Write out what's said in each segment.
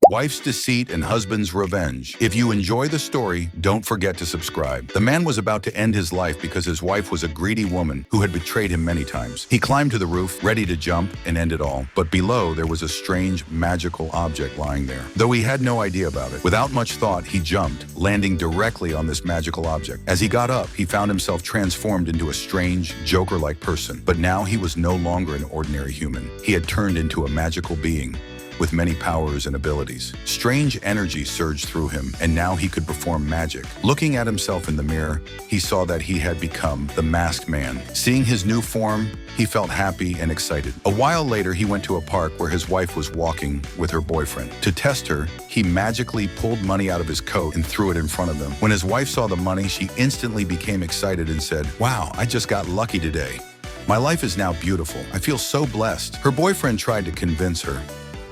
Wife's deceit and husband's revenge. If you enjoy the story, don't forget to subscribe. The man was about to end his life because his wife was a greedy woman who had betrayed him many times. He climbed to the roof, ready to jump and end it all. But below, there was a strange, magical object lying there. Though he had no idea about it, without much thought, he jumped, landing directly on this magical object. As he got up, he found himself transformed into a strange, Joker-like person. But now he was no longer an ordinary human. He had turned into a magical being with many powers and abilities. Strange energy surged through him, and now he could perform magic. Looking at himself in the mirror, he saw that he had become the Masked Man. Seeing his new form, he felt happy and excited. A while later, he went to a park where his wife was walking with her boyfriend. To test her, he magically pulled money out of his coat and threw it in front of them. When his wife saw the money, she instantly became excited and said, "Wow, I just got lucky today. My life is now beautiful. I feel so blessed." Her boyfriend tried to convince her,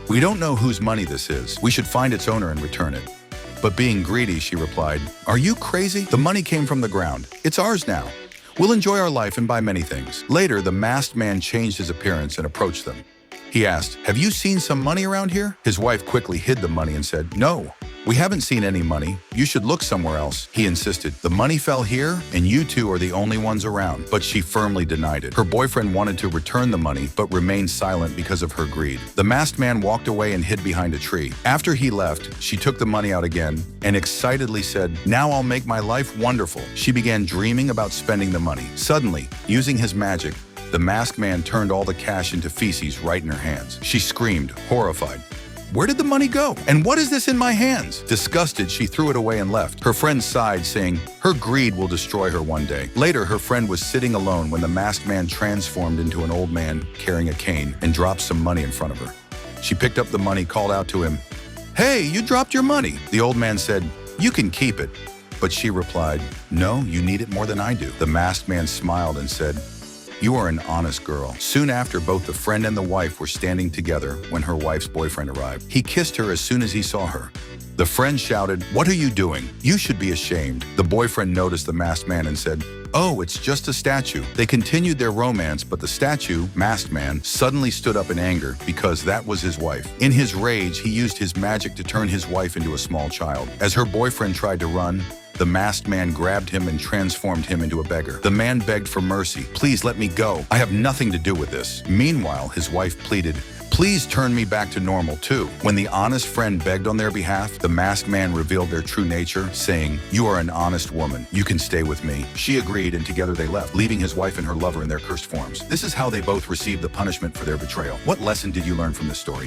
"We don't know whose money this is. We should find its owner and return it." But being greedy, she replied, "Are you crazy? The money came from the ground. It's ours now. We'll enjoy our life and buy many things." Later, the masked man changed his appearance and approached them. He asked, "Have you seen some money around here?" His wife quickly hid the money and said, "No, we haven't seen any money. You should look somewhere else." He insisted, "The money fell here, and you two are the only ones around." But she firmly denied it. Her boyfriend wanted to return the money, but remained silent because of her greed. The masked man walked away and hid behind a tree. After he left, she took the money out again and excitedly said, "Now I'll make my life wonderful." She began dreaming about spending the money. Suddenly, using his magic, the masked man turned all the cash into feces right in her hands. She screamed, horrified, "Where did the money go? And what is this in my hands?" Disgusted, she threw it away and left. Her friend sighed, saying, "Her greed will destroy her one day." Later, her friend was sitting alone when the masked man transformed into an old man carrying a cane and dropped some money in front of her. She picked up the money, called out to him, "Hey, you dropped your money." The old man said, "You can keep it." But she replied, "No, you need it more than I do." The masked man smiled and said, "You are an honest girl." Soon after, both the friend and the wife were standing together when her wife's boyfriend arrived. He kissed her as soon as he saw her. The friend shouted, "What are you doing? You should be ashamed." The boyfriend noticed the masked man and said, "Oh, it's just a statue." They continued their romance, but the statue, masked man, suddenly stood up in anger because that was his wife. In his rage, he used his magic to turn his wife into a small child. As her boyfriend tried to run, the masked man grabbed him and transformed him into a beggar. The man begged for mercy. "Please let me go. I have nothing to do with this." Meanwhile, his wife pleaded, "Please turn me back to normal too." When the honest friend begged on their behalf, the masked man revealed their true nature, saying, "You are an honest woman. You can stay with me." She agreed, and together they left, leaving his wife and her lover in their cursed forms. This is how they both received the punishment for their betrayal. What lesson did you learn from this story?